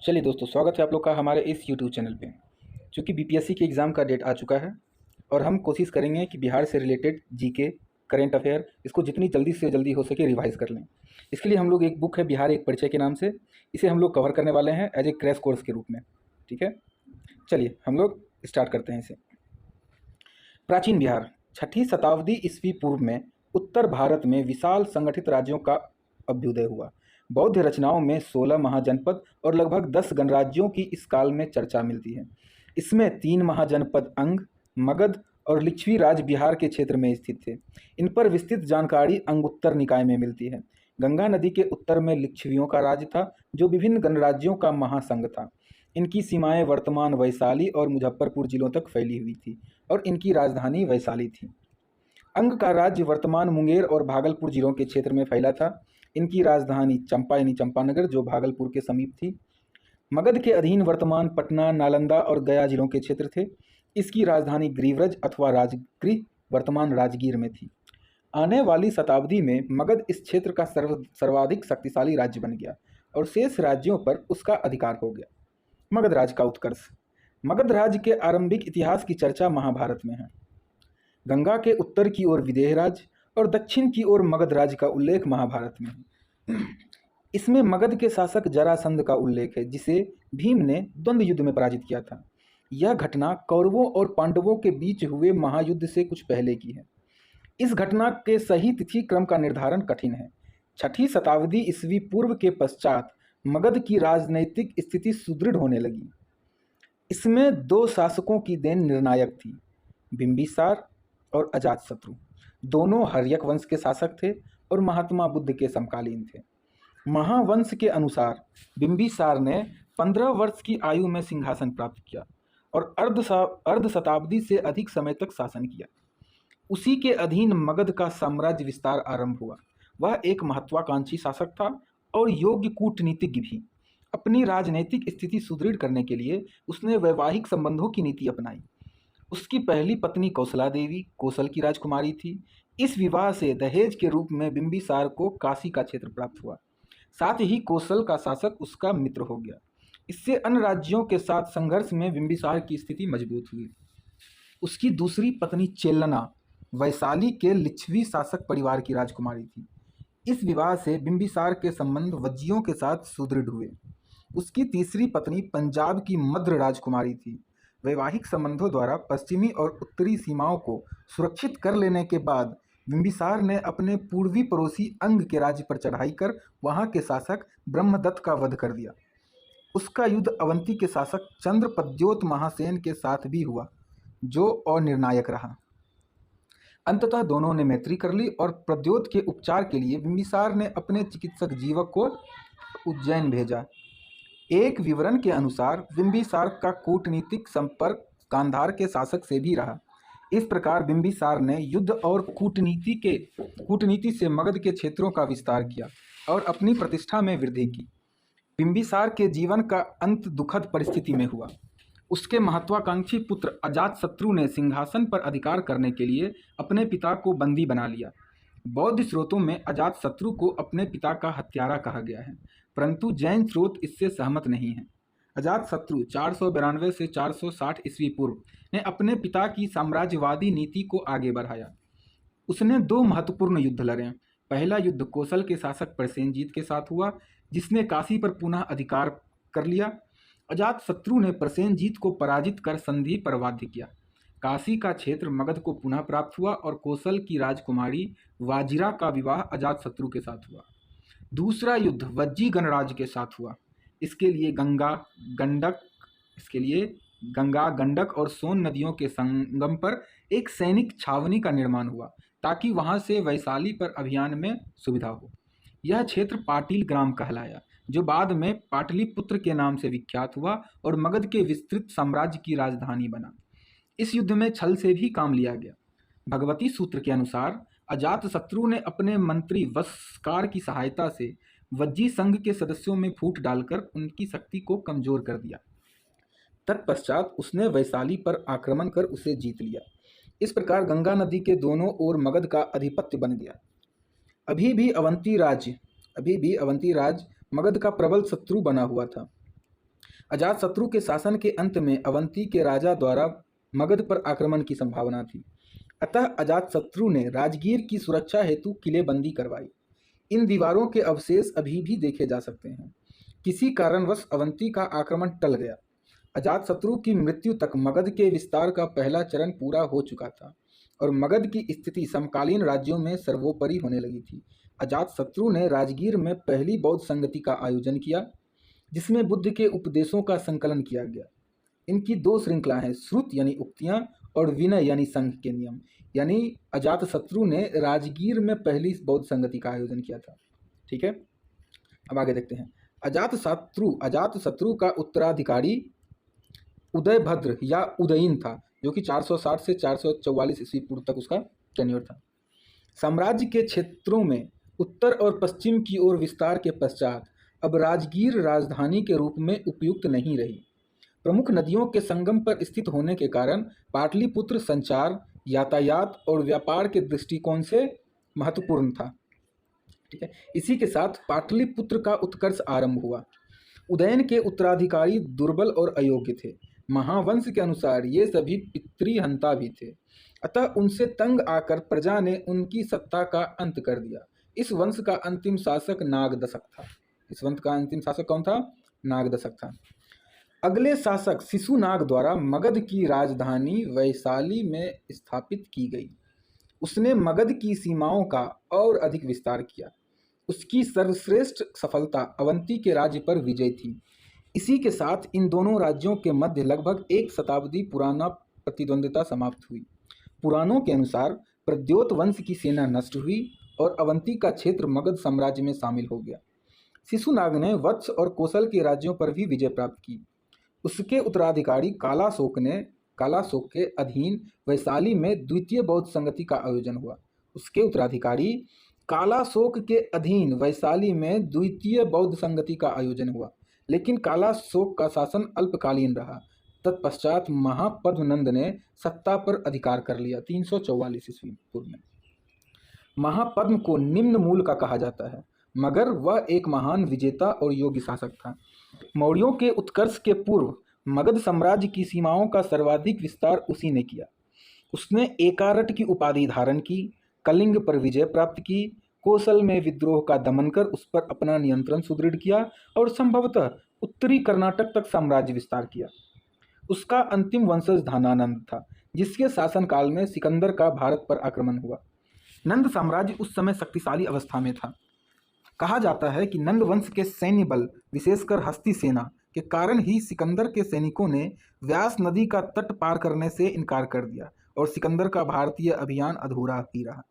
चलिए दोस्तों, स्वागत है आप लोग का हमारे इस यूट्यूब चैनल पे। चूँकि बीपीएससी के एग्ज़ाम का डेट आ चुका है और हम कोशिश करेंगे कि बिहार से रिलेटेड जीके, करेंट अफेयर इसको जितनी जल्दी से जल्दी हो सके रिवाइज़ कर लें। इसके लिए हम लोग एक बुक है बिहार एक परिचय के नाम से, इसे हम लोग कवर करने वाले हैं एज ए क्रैश कोर्स के रूप में। ठीक है, चलिए हम लोग स्टार्ट करते हैं इसे। प्राचीन बिहार 6ठी शताब्दी ईस्वी पूर्व में उत्तर भारत में विशाल संगठित राज्यों का अभ्युदय हुआ। बौद्ध रचनाओं में 16 महाजनपद और लगभग 10 गणराज्यों की इस काल में चर्चा मिलती है। इसमें 3 महाजनपद अंग, मगध और लिच्छवी राज बिहार के क्षेत्र में स्थित थे। इन पर विस्तृत जानकारी अंगुत्तर निकाय में मिलती है। गंगा नदी के उत्तर में लिच्छवियों का राज था, जो विभिन्न गणराज्यों का महासंघ था। इनकी सीमाएं वर्तमान वैशाली और मुजफ्फरपुर जिलों तक फैली हुई थी और इनकी राजधानी वैशाली थी। अंग का राज्य वर्तमान मुंगेर और भागलपुर जिलों के क्षेत्र में फैला था। इनकी राजधानी चंपा यानी चंपानगर जो भागलपुर के समीप थी। मगध के अधीन वर्तमान पटना, नालंदा और गया जिलों के क्षेत्र थे। इसकी राजधानी ग्रीव्रज अथवा राजगृह वर्तमान राजगीर में थी। आने वाली शताब्दी में मगध इस क्षेत्र का सर्वाधिक शक्तिशाली राज्य बन गया और शेष राज्यों पर उसका अधिकार हो गया। मगध राज्य का उत्कर्ष। मगध राज्य के आरंभिक इतिहास की चर्चा महाभारत में है। गंगा के उत्तर की ओर विदेह राज्य और दक्षिण की ओर मगध राज्य का उल्लेख महाभारत में है। इसमें मगध के शासक जरासंध का उल्लेख है, जिसे भीम ने द्वंद्व युद्ध में पराजित किया था। यह घटना कौरवों और पांडवों के बीच हुए महायुद्ध से कुछ पहले की है। इस घटना के सही तिथि क्रम का निर्धारण कठिन है। 6ठी शताब्दी ईस्वी पूर्व के पश्चात मगध की राजनैतिक स्थिति सुदृढ़ होने लगी। इसमें 2 शासकों की देन निर्णायक थी, बिंबिसार और अजातशत्रु। दोनों हर्यक वंश के शासक थे और महात्मा बुद्ध के समकालीन थे। महावंश के अनुसार बिंबिसार ने 15 वर्ष की आयु में सिंहासन प्राप्त किया और अर्ध शताब्दी से अधिक समय तक शासन किया। उसी के अधीन मगध का साम्राज्य विस्तार आरंभ हुआ। वह एक महत्वाकांक्षी शासक था और योग्य कूटनीतिज्ञ भी। अपनी राजनैतिक स्थिति सुदृढ़ करने के लिए उसने वैवाहिक संबंधों की नीति अपनाई। उसकी पहली पत्नी कौशला देवी कोसल की राजकुमारी थी। इस विवाह से दहेज के रूप में बिंबिसार को काशी का क्षेत्र प्राप्त हुआ। साथ ही कौशल का शासक उसका मित्र हो गया। इससे अन्य राज्यों के साथ संघर्ष में बिंबिसार की स्थिति मजबूत हुई। उसकी दूसरी पत्नी चेल्लना वैशाली के लिच्छवी शासक परिवार की राजकुमारी थी। इस विवाह से बिंबिसार के संबंध वज्जियों के साथ सुदृढ़ हुए। उसकी तीसरी पत्नी पंजाब की मद्र राजकुमारी थी। वैवाहिक संबंधों द्वारा पश्चिमी और उत्तरी सीमाओं को सुरक्षित कर लेने के बाद बिंबिसार ने अपने पूर्वी पड़ोसी अंग के राज्य पर चढ़ाई कर वहां के शासक ब्रह्मदत्त का वध कर दिया। उसका युद्ध अवंती के शासक चंद्रपद्योत महासेन के साथ भी हुआ, जो अनिर्णायक रहा। अंततः दोनों ने मैत्री कर ली और प्रद्योत के उपचार के लिए बिंबिसार ने अपने चिकित्सक जीवक को उज्जैन भेजा। एक विवरण के अनुसार बिंबिसार का कूटनीतिक संपर्क गांधार के शासक से भी रहा। इस प्रकार बिंबिसार ने युद्ध और कूटनीति से मगध के क्षेत्रों का विस्तार किया और अपनी प्रतिष्ठा में वृद्धि की। बिंबिसार के जीवन का अंत दुखद परिस्थिति में हुआ। उसके महत्वाकांक्षी पुत्र अजातशत्रु ने सिंहासन पर अधिकार करने के लिए अपने पिता को बंदी बना लिया। बौद्ध स्रोतों में अजातशत्रु को अपने पिता का हत्यारा कहा गया है, परंतु जैन स्रोत इससे सहमत नहीं है। अजातशत्रु 492 से 460 ईस्वी पूर्व ने अपने पिता की साम्राज्यवादी नीति को आगे बढ़ाया। उसने 2 महत्वपूर्ण युद्ध लड़े। पहला युद्ध कोसल के शासक प्रसेनजीत के साथ हुआ, जिसने काशी पर पुनः अधिकार कर लिया। अजातशत्रु ने प्रसेनजीत को पराजित कर संधि पर बाध्य किया। काशी का क्षेत्र मगध को पुनः प्राप्त हुआ और कोसल की राजकुमारी वाजिरा का विवाह अजातशत्रु के साथ हुआ। दूसरा युद्ध वज्जी गणराज्य के साथ हुआ। इसके लिए गंगा, गंडक और सोन नदियों के संगम पर एक सैनिक छावनी का निर्माण हुआ, ताकि वहां से वैशाली पर अभियान में सुविधा हो। यह क्षेत्र पाटिल ग्राम कहलाया, जो बाद में पाटलिपुत्र के नाम से विख्यात हुआ और मगध के विस्तृत साम्राज्य की राजधानी बना। इस युद्ध में छल से भी काम लिया गया। भगवती सूत्र के अनुसार अजातशत्रु ने अपने मंत्री वस्कार की सहायता से वज्जी संघ के सदस्यों में फूट डालकर उनकी शक्ति को कमजोर कर दिया। तत्पश्चात उसने वैशाली पर आक्रमण कर उसे जीत लिया। इस प्रकार गंगा नदी के दोनों ओर मगध का आधिपत्य बन गया। अभी भी अवंती राज्य मगध का प्रबल शत्रु बना हुआ था। अजातशत्रु के शासन के अंत में अवंती के राजा द्वारा मगध पर आक्रमण की संभावना थी। अतः अजातशत्रु ने राजगीर की सुरक्षा हेतु किलेबंदी करवाई। इन दीवारों के अवशेष अभी भी देखे जा सकते हैं। किसी कारणवश अवंती का आक्रमण टल गया। अजातशत्रु की मृत्यु तक मगध के विस्तार का पहला चरण पूरा हो चुका था और मगध की स्थिति समकालीन राज्यों में सर्वोपरि होने लगी थी। अजातशत्रु ने राजगीर में पहली बौद्ध संगति का आयोजन किया, जिसमें बुद्ध के उपदेशों का संकलन किया गया। इनकी दो श्रृंखला हैं, श्रुत यानी उक्तियां और विनय यानी संघ के नियम। यानी अजातशत्रु ने राजगीर में पहली बौद्ध संगति का आयोजन किया था। ठीक है, अब आगे देखते हैं। अजातशत्रु का उत्तराधिकारी उदयभद्र या उदयीन था, जो कि 460 से 444 ईस्वी पूर्व तक उसका टेन्योर था। साम्राज्य के क्षेत्रों में उत्तर और पश्चिम की ओर विस्तार के पश्चात अब राजगीर राजधानी के रूप में उपयुक्त नहीं रही। प्रमुख नदियों के संगम पर स्थित होने के कारण पाटलिपुत्र संचार, यातायात और व्यापार के दृष्टिकोण से महत्वपूर्ण था। ठीक है, इसी के साथ पाटलिपुत्र का उत्कर्ष आरंभ हुआ। उदयन के उत्तराधिकारी दुर्बल और अयोग्य थे। महावंश के अनुसार ये सभी पितृहंता भी थे। अतः उनसे तंग आकर प्रजा ने उनकी सत्ता का अंत कर दिया। इस वंश का अंतिम शासक नागदशक था। इस वंश का अंतिम शासक कौन था? नागदशक था। अगले शासक शिशुनाग द्वारा मगध की राजधानी वैशाली में स्थापित की गई। उसने मगध की सीमाओं का और अधिक विस्तार किया। उसकी सर्वश्रेष्ठ सफलता अवंती के राज्य पर विजय थी। इसी के साथ इन दोनों राज्यों के मध्य लगभग एक शताब्दी पुराना प्रतिद्वंद्विता समाप्त हुई। पुराणों के अनुसार प्रद्योत वंश की सेना नष्ट हुई और अवंती का क्षेत्र मगध साम्राज्य में शामिल हो गया। शिशुनाग ने वत्स और कौशल के राज्यों पर भी विजय प्राप्त की। उसके उत्तराधिकारी कालाशोक के अधीन वैशाली में द्वितीय बौद्ध संगति का आयोजन हुआ। उसके उत्तराधिकारी कालाशोक के अधीन वैशाली में द्वितीय बौद्ध संगति का आयोजन हुआ, लेकिन कालाशोक का शासन अल्पकालीन रहा। तत्पश्चात महापद्मनंद ने सत्ता पर अधिकार कर लिया 344 ईस्वी पूर्व में। महापद्म को निम्न मूल का कहा जाता है, मगर वह एक महान विजेता और योग्य शासक था। मौर्यों के उत्कर्ष के पूर्व मगध साम्राज्य की सीमाओं का सर्वाधिक विस्तार उसी ने किया। उसने एकारट की उपाधि धारण की, कलिंग पर विजय प्राप्त की, कौशल में विद्रोह का दमन कर उस पर अपना नियंत्रण सुदृढ़ किया और संभवतः उत्तरी कर्नाटक तक साम्राज्य विस्तार किया। उसका अंतिम वंशज धनानंद था, जिसके शासनकाल में सिकंदर का भारत पर आक्रमण हुआ। नंद साम्राज्य उस समय शक्तिशाली अवस्था में था। कहा जाता है कि नंद वंश के सैन्य बल, विशेषकर हस्ती सेना के कारण ही सिकंदर के सैनिकों ने व्यास नदी का तट पार करने से इनकार कर दिया और सिकंदर का भारतीय अभियान अधूरा ही रहा।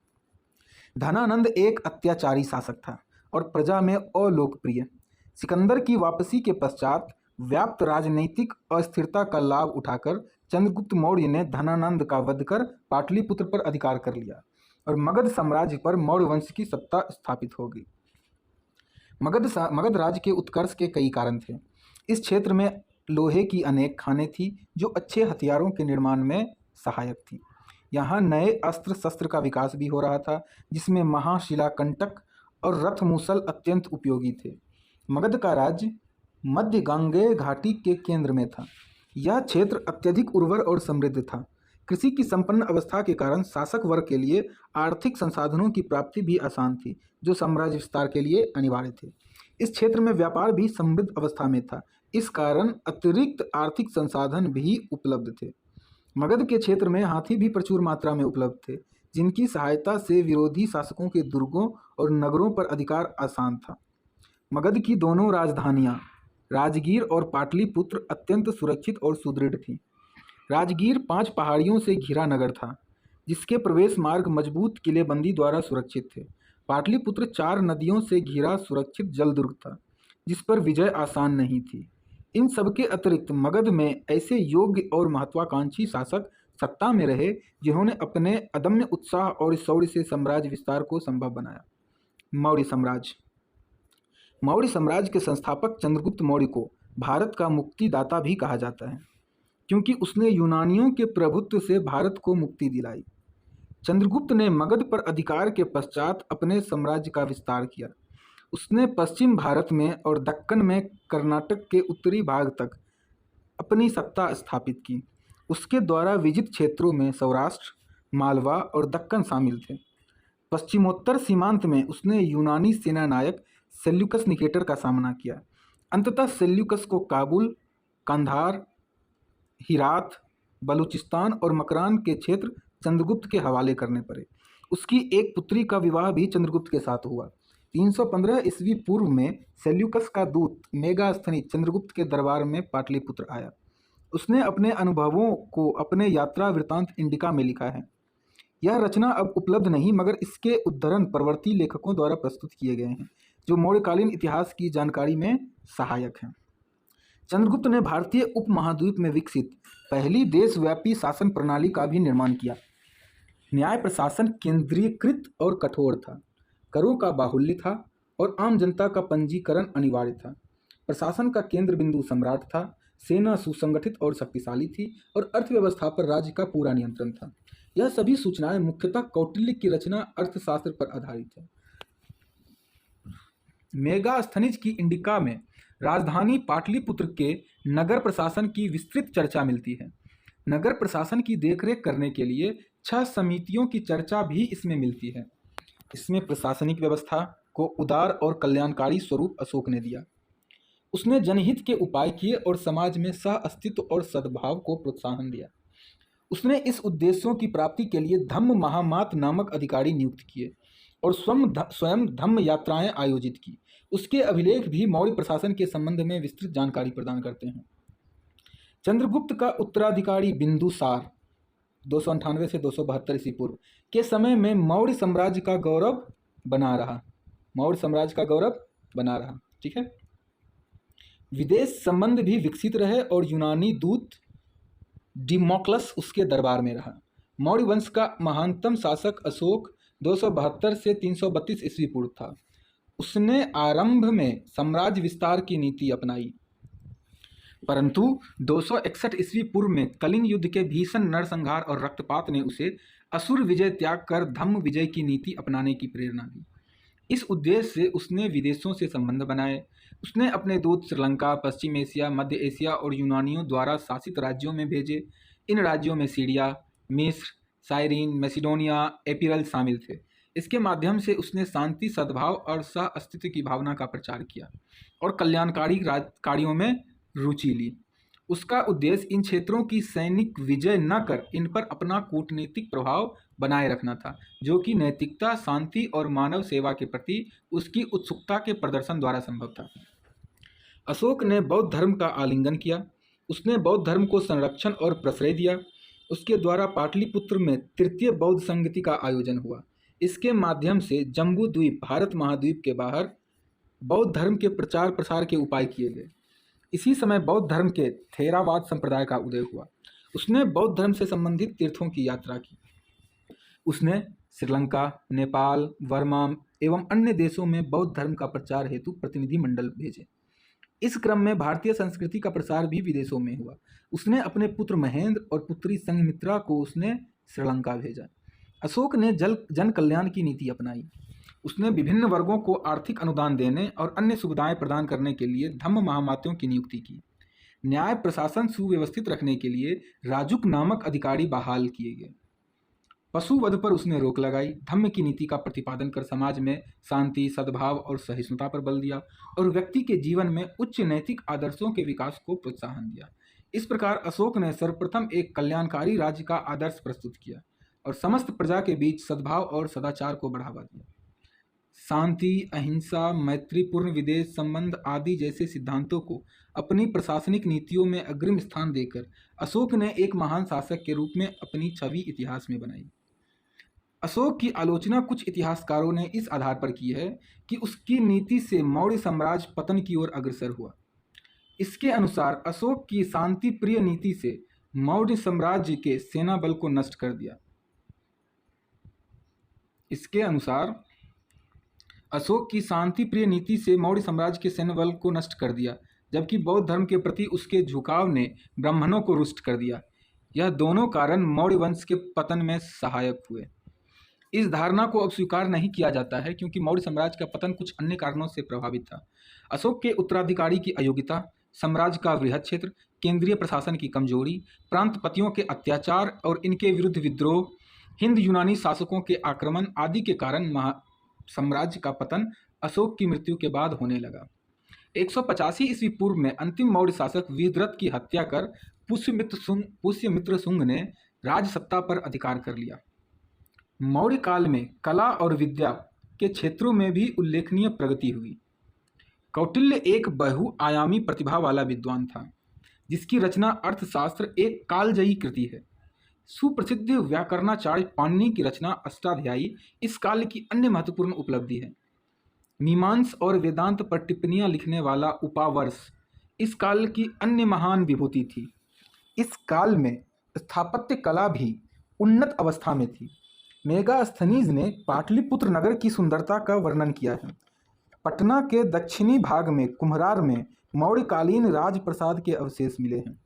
धनानंद एक अत्याचारी शासक था और प्रजा में अलोकप्रिय। सिकंदर की वापसी के पश्चात व्याप्त राजनीतिक अस्थिरता का लाभ उठाकर चंद्रगुप्त मौर्य ने धनानंद का वध कर पाटलिपुत्र पर अधिकार कर लिया और मगध साम्राज्य पर मौर्य वंश की सत्ता स्थापित हो गई। मगध राज्य के उत्कर्ष के कई कारण थे। इस क्षेत्र में लोहे की अनेक खानें थीं जो अच्छे हथियारों के निर्माण में सहायक थी। यहाँ नए अस्त्र शस्त्र का विकास भी हो रहा था, जिसमें महाशिलाकंटक और रथमूसल अत्यंत उपयोगी थे। मगध का राज्य मध्य गांगेय घाटी के केंद्र में था। यह क्षेत्र अत्यधिक उर्वर और समृद्ध था। कृषि की संपन्न अवस्था के कारण शासक वर्ग के लिए आर्थिक संसाधनों की प्राप्ति भी आसान थी, जो साम्राज्य विस्तार के लिए अनिवार्य थे। इस क्षेत्र में व्यापार भी समृद्ध अवस्था में था, इस कारण अतिरिक्त आर्थिक संसाधन भी उपलब्ध थे। मगध के क्षेत्र में हाथी भी प्रचुर मात्रा में उपलब्ध थे, जिनकी सहायता से विरोधी शासकों के दुर्गों और नगरों पर अधिकार आसान था। मगध की दोनों राजधानियां राजगीर और पाटलिपुत्र अत्यंत सुरक्षित और सुदृढ़ थीं। राजगीर 5 पहाड़ियों से घिरा नगर था, जिसके प्रवेश मार्ग मजबूत किलेबंदी द्वारा सुरक्षित थे। पाटलिपुत्र 4 नदियों से घिरा सुरक्षित जलदुर्ग था, जिस पर विजय आसान नहीं थी। इन सबके अतिरिक्त मगध में ऐसे योग्य और महत्वाकांक्षी शासक सत्ता में रहे, जिन्होंने अपने अदम्य उत्साह और शौर्य से साम्राज्य विस्तार को संभव बनाया। मौर्य साम्राज्य के संस्थापक चंद्रगुप्त मौर्य को भारत का मुक्तिदाता भी कहा जाता है, क्योंकि उसने यूनानियों के प्रभुत्व से भारत को मुक्ति दिलाई। चंद्रगुप्त ने मगध पर अधिकार के पश्चात अपने साम्राज्य का विस्तार किया। उसने पश्चिम भारत में और दक्कन में कर्नाटक के उत्तरी भाग तक अपनी सत्ता स्थापित की। उसके द्वारा विजित क्षेत्रों में सौराष्ट्र, मालवा और दक्कन शामिल थे। पश्चिमोत्तर सीमांत में उसने यूनानी सेनानायक सेल्यूकस निकेटर का सामना किया। अंततः सेल्यूकस को काबुल, कंधार, हिरात, बलूचिस्तान और मकरान के क्षेत्र चंद्रगुप्त के हवाले करने पड़े। उसकी एक पुत्री का विवाह भी चंद्रगुप्त के साथ हुआ। 315 ईस्वी पूर्व में सेल्यूकस का दूत मेगास्थनीज चंद्रगुप्त के दरबार में पाटलिपुत्र आया। उसने अपने अनुभवों को अपने यात्रा वृत्तांत इंडिका में लिखा है। यह रचना अब उपलब्ध नहीं, मगर इसके उद्धरण परवर्ती लेखकों द्वारा प्रस्तुत किए गए हैं, जो मौर्यकालीन इतिहास की जानकारी में सहायक हैं। चंद्रगुप्त ने भारतीय उपमहाद्वीप में विकसित पहली देशव्यापी शासन प्रणाली का भी निर्माण किया। न्याय प्रशासन केंद्रीयकृत और कठोर था, करों का बाहुल्य था और आम जनता का पंजीकरण अनिवार्य था। प्रशासन का केंद्र बिंदु सम्राट था, सेना सुसंगठित और शक्तिशाली थी और अर्थव्यवस्था पर राज्य का पूरा नियंत्रण था। यह सभी सूचनाएं मुख्यतः कौटिल्य की रचना अर्थशास्त्र पर आधारित है। मेगास्थनीज की इंडिका में राजधानी पाटलिपुत्र के नगर प्रशासन की विस्तृत चर्चा मिलती है। नगर प्रशासन की देखरेख करने के लिए 6 समितियों की चर्चा भी इसमें मिलती है। इसमें प्रशासनिक व्यवस्था को उदार और कल्याणकारी स्वरूप अशोक ने दिया। उसने जनहित के उपाय किए और समाज में सह अस्तित्व और सद्भाव को प्रोत्साहन दिया। उसने इस उद्देश्यों की प्राप्ति के लिए धम्म महामात नामक अधिकारी नियुक्त किए और स्वयं धम्म यात्राएं आयोजित की। उसके अभिलेख भी मौर्य प्रशासन के संबंध में विस्तृत जानकारी प्रदान करते हैं। चंद्रगुप्त का उत्तराधिकारी बिंदुसार 298 से 272 ईस्वी पूर्व के समय में मौर्य साम्राज्य का गौरव बना रहा। मौर्य साम्राज्य का गौरव बना रहा। ठीक है। विदेश संबंध भी विकसित रहे और यूनानी दूत डिमोक्लस उसके दरबार में रहा। मौर्य वंश का महानतम शासक अशोक 272 से 332 ईस्वी पूर्व था। उसने आरंभ में साम्राज्य विस्तार की नीति अपनाई, परंतु 261 ईस्वी पूर्व में कलिंग युद्ध के भीषण नरसंहार और रक्तपात ने उसे असुर विजय त्याग कर धम्म विजय की नीति अपनाने की प्रेरणा दी। इस उद्देश्य से उसने विदेशों से संबंध बनाए। उसने अपने दूत श्रीलंका, पश्चिम एशिया, मध्य एशिया और यूनानियों द्वारा शासित राज्यों में भेजे। इन राज्यों में सीरिया, मिस्र, साइरीन, मैसिडोनिया, एपिरल शामिल थे। इसके माध्यम से उसने शांति, सद्भाव और सह अस्तित्व की भावना का प्रचार किया और कल्याणकारी कार्यों में रुचि ली। उसका उद्देश्य इन क्षेत्रों की सैनिक विजय न कर इन पर अपना कूटनीतिक प्रभाव बनाए रखना था, जो कि नैतिकता, शांति और मानव सेवा के प्रति उसकी उत्सुकता के प्रदर्शन द्वारा संभव था। अशोक ने बौद्ध धर्म का आलिंगन किया। उसने बौद्ध धर्म को संरक्षण और प्रश्रय दिया। उसके द्वारा पाटलिपुत्र में तृतीय बौद्ध संगति का आयोजन हुआ। इसके माध्यम से जम्बू द्वीप, भारत महाद्वीप के बाहर बौद्ध धर्म के प्रचार प्रसार के उपाय किए गए। इसी समय बौद्ध धर्म के थेरावाद संप्रदाय का उदय हुआ। उसने बौद्ध धर्म से संबंधित तीर्थों की यात्रा की। उसने श्रीलंका, नेपाल, बर्मा एवं अन्य देशों में बौद्ध धर्म का प्रचार हेतु प्रतिनिधि मंडल भेजे। इस क्रम में भारतीय संस्कृति का प्रसार भी विदेशों में हुआ। उसने अपने पुत्र महेंद्र और पुत्री संघमित्रा को उसने श्रीलंका भेजा। अशोक ने जन कल्याण की नीति अपनाई। उसने विभिन्न वर्गों को आर्थिक अनुदान देने और अन्य सुविधाएं प्रदान करने के लिए धम्म महामात्यों की नियुक्ति की। न्याय प्रशासन सुव्यवस्थित रखने के लिए राजुक नामक अधिकारी बहाल किए गए। पशुवध पर उसने रोक लगाई। धम्म की नीति का प्रतिपादन कर समाज में शांति, सद्भाव और सहिष्णुता पर बल दिया और व्यक्ति के जीवन में उच्च नैतिक आदर्शों के विकास को प्रोत्साहन दिया। इस प्रकार अशोक ने सर्वप्रथम एक कल्याणकारी राज्य का आदर्श प्रस्तुत किया और समस्त प्रजा के बीच सद्भाव और सदाचार को बढ़ावा दिया। शांति, अहिंसा, मैत्रीपूर्ण विदेश संबंध आदि जैसे सिद्धांतों को अपनी प्रशासनिक नीतियों में अग्रिम स्थान देकर अशोक ने एक महान शासक के रूप में अपनी छवि इतिहास में बनाई। अशोक की आलोचना कुछ इतिहासकारों ने इस आधार पर की है कि उसकी नीति से मौर्य साम्राज्य पतन की ओर अग्रसर हुआ। इसके अनुसार अशोक की शांति प्रिय नीति से मौर्य साम्राज्य के सेना बल को नष्ट कर दिया। इसके अनुसार अशोक की शांति प्रिय नीति से मौर्य साम्राज्य के सैन्य बल को नष्ट कर दिया, जबकि बौद्ध धर्म के प्रति उसके झुकाव ने ब्राह्मणों को रुष्ट कर दिया। यह दोनों कारण मौर्य वंश के पतन में सहायक हुए। इस धारणा को अब स्वीकार नहीं किया जाता है, क्योंकि मौर्य साम्राज्य का पतन कुछ अन्य कारणों से प्रभावित था। अशोक के उत्तराधिकारी की अयोग्यता, साम्राज्य का वृहद क्षेत्र, केंद्रीय प्रशासन की कमजोरी, प्रांतपतियों के अत्याचार और इनके विरुद्ध विद्रोह, हिंद यूनानी शासकों के आक्रमण आदि के कारण साम्राज्य का पतन अशोक की मृत्यु के बाद होने लगा। 185 ईस्वी पूर्व में अंतिम मौर्य शासक वीरद्रथ की हत्या कर पुष्यमित्र शुंग ने राज सत्ता पर अधिकार कर लिया। मौर्य काल में कला और विद्या के क्षेत्रों में भी उल्लेखनीय प्रगति हुई। कौटिल्य एक बहुआयामी प्रतिभा वाला विद्वान था, जिसकी रचना अर्थशास्त्र एक कालजयी कृति है। सुप्रसिद्ध व्याकरणाचार्य पाणिनि की रचना अष्टाध्यायी इस काल की अन्य महत्वपूर्ण उपलब्धि है। मीमांस और वेदांत पर टिप्पणियां लिखने वाला उपावर्ष इस काल की अन्य महान विभूति थी। इस काल में स्थापत्य कला भी उन्नत अवस्था में थी। मेगास्थनीज ने पाटलिपुत्र नगर की सुंदरता का वर्णन किया है। पटना के दक्षिणी भाग में कुम्हरार में मौर्यकालीन राजप्रसाद के अवशेष मिले हैं,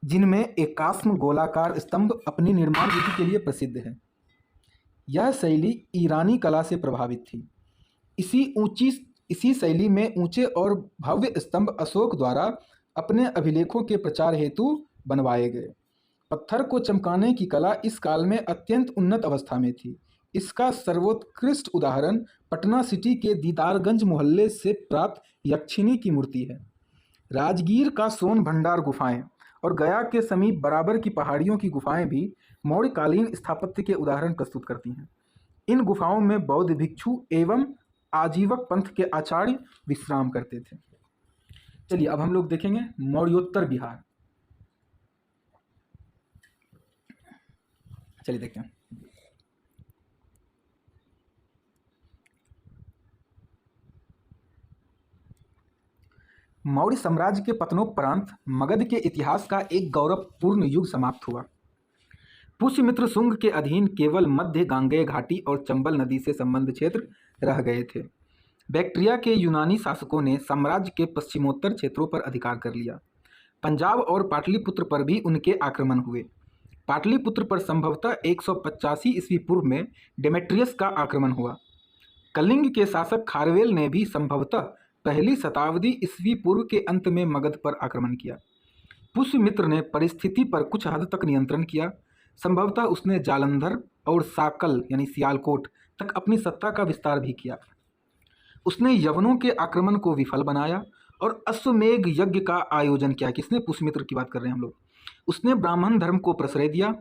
जिनमें एकास्म गोलाकार स्तंभ अपनी निर्माण विधि के लिए प्रसिद्ध है। यह शैली ईरानी कला से प्रभावित थी। इसी शैली में ऊंचे और भव्य स्तंभ अशोक द्वारा अपने अभिलेखों के प्रचार हेतु बनवाए गए। पत्थर को चमकाने की कला इस काल में अत्यंत उन्नत अवस्था में थी। इसका सर्वोत्कृष्ट उदाहरण पटना सिटी के दीदारगंज मोहल्ले से प्राप्त यक्षिणी की मूर्ति है। राजगीर का सोन भंडार गुफाएं और गया के समीप बराबर की पहाड़ियों की गुफाएं भी मौर्यकालीन स्थापत्य के उदाहरण प्रस्तुत करती हैं। इन गुफाओं में बौद्ध भिक्षु एवं आजीवक पंथ के आचार्य विश्राम करते थे। चलिए अब हम लोग देखेंगे मौर्योत्तर बिहार। चलिए देखते हैं। मौर्य साम्राज्य के पतनोपरांत मगध के इतिहास का एक गौरवपूर्ण युग समाप्त हुआ। पुष्यमित्र शुंग के अधीन केवल मध्य गांगेय घाटी और चंबल नदी से संबद्ध क्षेत्र रह गए थे। बैक्ट्रिया के यूनानी शासकों ने साम्राज्य के पश्चिमोत्तर क्षेत्रों पर अधिकार कर लिया। पंजाब और पाटलिपुत्र पर भी उनके आक्रमण हुए। पाटलिपुत्र पर संभवतः 185 ईस्वी पूर्व में डेमेट्रियस का आक्रमण हुआ। कलिंग के शासक खारवेल ने भी संभवतः पहली शताब्दी ईस्वी पूर्व के अंत में मगध पर आक्रमण किया। पुष्यमित्र ने परिस्थिति पर कुछ हद तक नियंत्रण किया। संभवतः उसने जालंधर और साकल यानी सियालकोट तक अपनी सत्ता का विस्तार भी किया। उसने यवनों के आक्रमण को विफल बनाया और अश्वमेघ यज्ञ का आयोजन किया। किसने? पुष्यमित्र की बात कर रहे हैं हम लोग। उसने ब्राह्मण धर्म को प्रश्रय दिया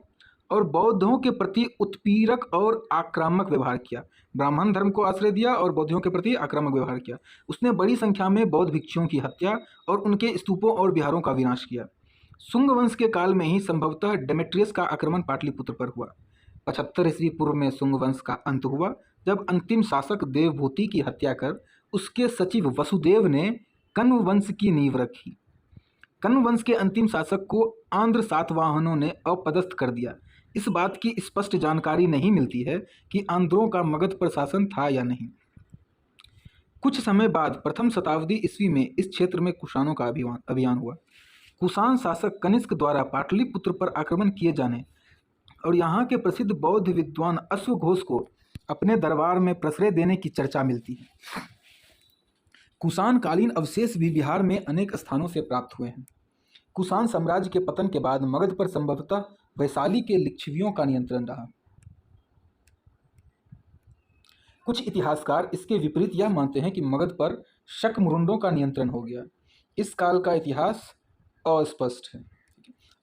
और बौद्धों के प्रति उत्पीड़क और आक्रामक व्यवहार किया। ब्राह्मण धर्म को आश्रय दिया और बौद्धों के प्रति आक्रामक व्यवहार किया। उसने बड़ी संख्या में बौद्ध भिक्षुओं की हत्या और उनके स्तूपों और विहारों का विनाश किया। शुंग वंश के काल में ही संभवतः डेमेट्रियस का आक्रमण पाटलिपुत्र पर हुआ। 75 ईस्वी पूर्व में शुंग वंश का अंत हुआ, जब अंतिम शासक देवभूति की हत्या कर उसके सचिव वसुदेव ने कण्व वंश की नींव रखी। कण्व वंश के अंतिम शासक को आंध्र सातवाहनों ने अपदस्थ कर दिया। इस बात की स्पष्ट जानकारी नहीं मिलती है कि आंध्रों का मगध पर शासन था या नहीं। कुछ समय बाद प्रथम शताब्दी ईस्वी में इस क्षेत्र में कुषाणों का अभियान हुआ। कुषाण शासक कनिष्क द्वारा पाटलिपुत्र पर आक्रमण किए जाने और यहाँ के प्रसिद्ध बौद्ध विद्वान अश्वघोष को अपने दरबार में प्रश्रय देने की चर्चा मिलती है। कुषाण कालीन अवशेष भी बिहार में अनेक स्थानों से प्राप्त हुए हैं। कुषाण साम्राज्य के पतन के बाद मगध पर संभवतः वैशाली के लिच्छवियों का नियंत्रण रहा। कुछ इतिहासकार इसके विपरीत यह मानते हैं कि मगध पर शकमुरुंडों का नियंत्रण हो गया। इस काल का इतिहास अस्पष्ट है।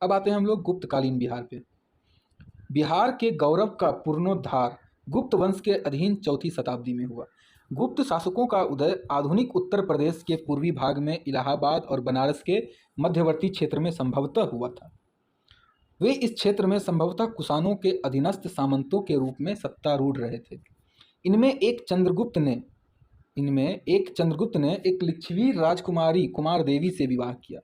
अब आते हैं हम लोग गुप्तकालीन बिहार पे। बिहार के गौरव का पूर्णोद्धार गुप्त वंश के अधीन 4वीं शताब्दी में हुआ। गुप्त शासकों का उदय आधुनिक उत्तर प्रदेश के पूर्वी भाग में इलाहाबाद और बनारस के मध्यवर्ती क्षेत्र में संभवतः हुआ था। वे इस क्षेत्र में संभवतः कुषाणों के अधीनस्थ सामंतों के रूप में सत्तारूढ़ रहे थे। इनमें एक चंद्रगुप्त ने एक लिच्छवी राजकुमारी कुमार देवी से विवाह किया।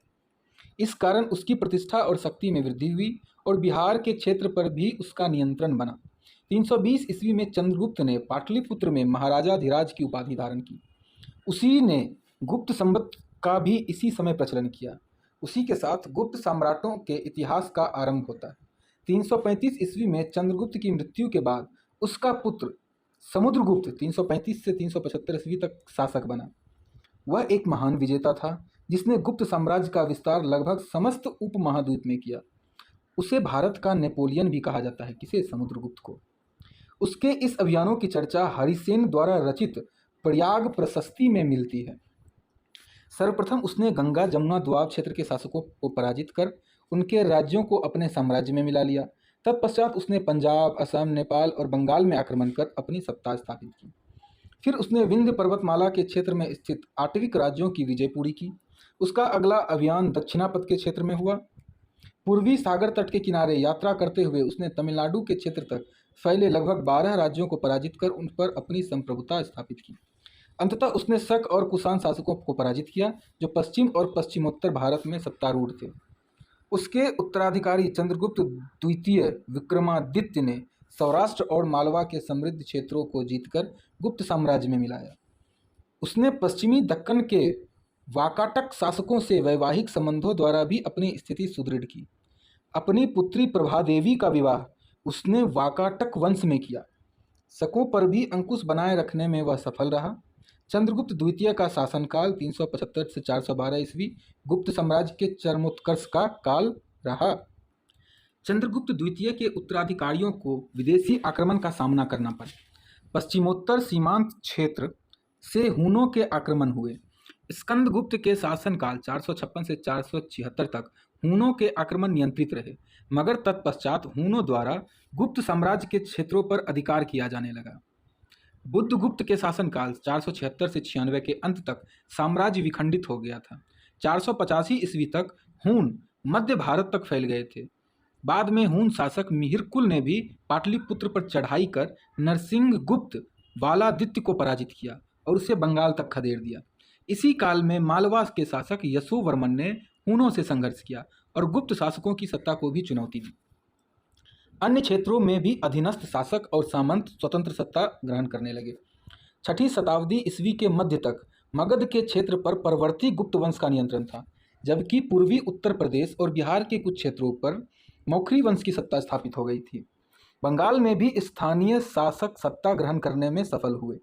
इस कारण उसकी प्रतिष्ठा और शक्ति में वृद्धि हुई और बिहार के क्षेत्र पर भी उसका नियंत्रण बना। 320 ईस्वी में चंद्रगुप्त ने पाटलिपुत्र में महाराजाधिराज की उपाधि धारण की। उसी ने गुप्त संवत का भी इसी समय प्रचलन किया। उसी के साथ गुप्त सम्राटों के इतिहास का आरंभ होता है। 335 ईस्वी में चंद्रगुप्त की मृत्यु के बाद उसका पुत्र समुद्रगुप्त 335 से 375 ईस्वी तक शासक बना। वह एक महान विजेता था जिसने गुप्त साम्राज्य का विस्तार लगभग समस्त उपमहाद्वीप में किया। उसे भारत का नेपोलियन भी कहा जाता है। किसे? समुद्रगुप्त को। उसके इस अभियानों की चर्चा हरिसेन द्वारा रचित प्रयाग प्रशस्ति में मिलती है। सर्वप्रथम उसने गंगा जमुना दोआब क्षेत्र के शासकों को पराजित कर उनके राज्यों को अपने साम्राज्य में मिला लिया। तत्पश्चात उसने पंजाब, असम, नेपाल और बंगाल में आक्रमण कर अपनी सत्ता स्थापित की। फिर उसने विंध्य पर्वतमाला के क्षेत्र में स्थित आटविक राज्यों की विजय पूरी की। उसका अगला अभियान दक्षिणापथ के क्षेत्र में हुआ। पूर्वी सागर तट के किनारे यात्रा करते हुए उसने तमिलनाडु के क्षेत्र तक फैले लगभग 12 राज्यों को पराजित कर उन पर अपनी संप्रभुता स्थापित की। अंततः उसने शक और कुषाण शासकों को पराजित किया, जो पश्चिम और पश्चिमोत्तर भारत में सत्तारूढ़ थे। उसके उत्तराधिकारी चंद्रगुप्त द्वितीय विक्रमादित्य ने सौराष्ट्र और मालवा के समृद्ध क्षेत्रों को जीतकर गुप्त साम्राज्य में मिलाया। उसने पश्चिमी दक्कन के वाकाटक शासकों से वैवाहिक संबंधों द्वारा भी अपनी स्थिति सुदृढ़ की। अपनी पुत्री प्रभादेवी का विवाह उसने वाकाटक वंश में किया। शकों पर भी अंकुश बनाए रखने में वह सफल रहा। चंद्रगुप्त द्वितीय का शासनकाल 375 से 412 ईस्वी गुप्त साम्राज्य के चरमोत्कर्ष का काल रहा। चंद्रगुप्त द्वितीय के उत्तराधिकारियों को विदेशी आक्रमण का सामना करना पड़ा। पश्चिमोत्तर सीमांत क्षेत्र से हूनों के आक्रमण हुए। स्कंदगुप्त के शासनकाल 456 से 476 तक हूनों के आक्रमण नियंत्रित रहे, मगर तत्पश्चात हूनों द्वारा गुप्त साम्राज्य के क्षेत्रों पर अधिकार किया जाने लगा। बुद्धगुप्त के शासनकाल 476 से 96 के अंत तक साम्राज्य विखंडित हो गया था। 485 ईस्वी तक हून मध्य भारत तक फैल गए थे। बाद में हून शासक मिहिरकुल ने भी पाटलिपुत्र पर चढ़ाई कर नरसिंहगुप्त बालादित्य को पराजित किया और उसे बंगाल तक खदेड़ दिया। इसी काल में मालवा के शासक यशोवर्मन ने हूनों से संघर्ष किया और गुप्त शासकों की सत्ता को भी चुनौती दी। अन्य क्षेत्रों में भी अधीनस्थ शासक और सामंत स्वतंत्र सत्ता ग्रहण करने लगे। 6ठी शताब्दी ईस्वी के मध्य तक मगध के क्षेत्र पर परवर्ती गुप्त वंश का नियंत्रण था, जबकि पूर्वी उत्तर प्रदेश और बिहार के कुछ क्षेत्रों पर मौखरी वंश की सत्ता स्थापित हो गई थी। बंगाल में भी स्थानीय शासक सत्ता ग्रहण करने में सफल हुए।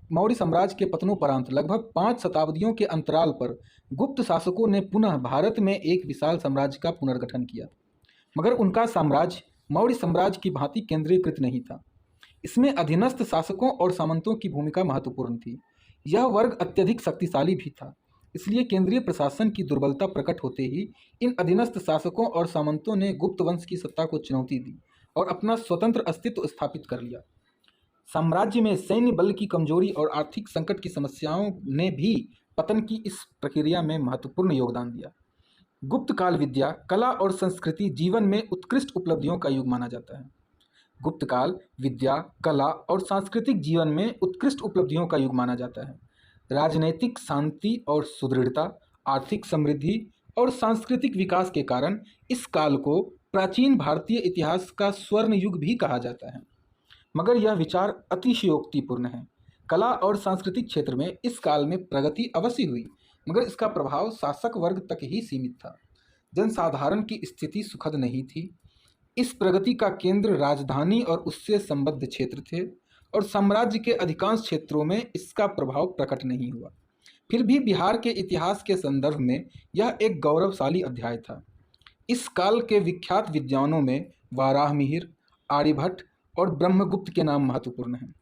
मौर्य साम्राज्य के पतनोपरांत लगभग 5 शताब्दियों के अंतराल पर गुप्त शासकों ने पुनः भारत में एक विशाल साम्राज्य का पुनर्गठन किया, मगर उनका साम्राज्य मौर्य साम्राज्य की भांति केंद्रीकृत नहीं था। इसमें अधीनस्थ शासकों और सामंतों की भूमिका महत्वपूर्ण थी। यह वर्ग अत्यधिक शक्तिशाली भी था, इसलिए केंद्रीय प्रशासन की दुर्बलता प्रकट होते ही इन अधीनस्थ शासकों और सामंतों ने गुप्त वंश की सत्ता को चुनौती दी और अपना स्वतंत्र अस्तित्व स्थापित कर लिया। साम्राज्य में सैन्य बल की कमजोरी और आर्थिक संकट की समस्याओं ने भी पतन की इस प्रक्रिया में महत्वपूर्ण योगदान दिया। गुप्त काल विद्या, कला और संस्कृति जीवन में उत्कृष्ट उपलब्धियों का युग माना जाता है। गुप्त काल विद्या, कला और सांस्कृतिक जीवन में उत्कृष्ट उपलब्धियों का युग माना जाता है। राजनैतिक शांति और सुदृढ़ता, आर्थिक समृद्धि और सांस्कृतिक विकास के कारण इस काल को प्राचीन भारतीय इतिहास का स्वर्ण युग भी कहा जाता है। मगर यह विचार अतिशयोक्तिपूर्ण है। कला और सांस्कृतिक क्षेत्र में इस काल में प्रगति अवश्य हुई, मगर इसका प्रभाव शासक वर्ग तक ही सीमित था। जनसाधारण की स्थिति सुखद नहीं थी। इस प्रगति का केंद्र राजधानी और उससे संबद्ध क्षेत्र थे और साम्राज्य के अधिकांश क्षेत्रों में इसका प्रभाव प्रकट नहीं हुआ। फिर भी बिहार के इतिहास के संदर्भ में यह एक गौरवशाली अध्याय था। इस काल के विख्यात विद्वानों में वाराहमिहिर, आर्यभट्ट और ब्रह्मगुप्त के नाम महत्वपूर्ण हैं।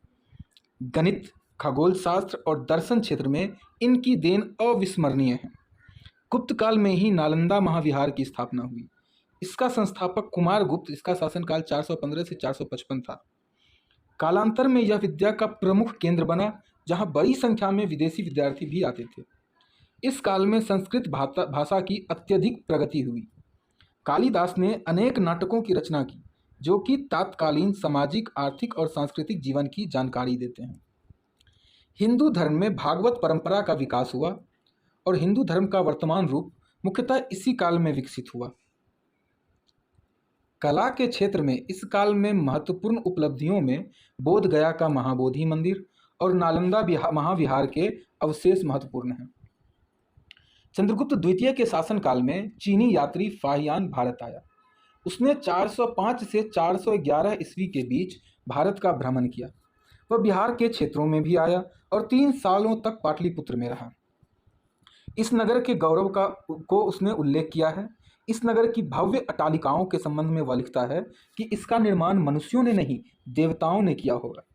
गणित, खगोल शास्त्र और दर्शन क्षेत्र में इनकी देन अविस्मरणीय है। गुप्त काल में ही नालंदा महाविहार की स्थापना हुई। इसका संस्थापक कुमारगुप्त, इसका शासनकाल 415 से 455 था। कालांतर में यह विद्या का प्रमुख केंद्र बना, जहां बड़ी संख्या में विदेशी विद्यार्थी भी आते थे। इस काल में संस्कृत भाषा की अत्यधिक प्रगति हुई। कालिदास ने अनेक नाटकों की रचना की, जो कि तत्कालीन सामाजिक, आर्थिक और सांस्कृतिक जीवन की जानकारी देते हैं। हिंदू धर्म में भागवत परंपरा का विकास हुआ और हिंदू धर्म का वर्तमान रूप मुख्यतः इसी काल में विकसित हुआ। कला के क्षेत्र में इस काल में महत्वपूर्ण उपलब्धियों में बोध गया का महाबोधि मंदिर और नालंदा महाविहार के अवशेष महत्वपूर्ण हैं। चंद्रगुप्त द्वितीय के शासनकाल में चीनी यात्री फाहियान भारत आया। उसने 405 से 411 ईस्वी के बीच भारत का भ्रमण किया। वह बिहार के क्षेत्रों में भी आया और 3 सालों तक पाटलिपुत्र में रहा। इस नगर के गौरव को उसने उल्लेख किया है। इस नगर की भव्य अट्टालिकाओं के संबंध में वह लिखता है कि इसका निर्माण मनुष्यों ने नहीं, देवताओं ने किया होगा।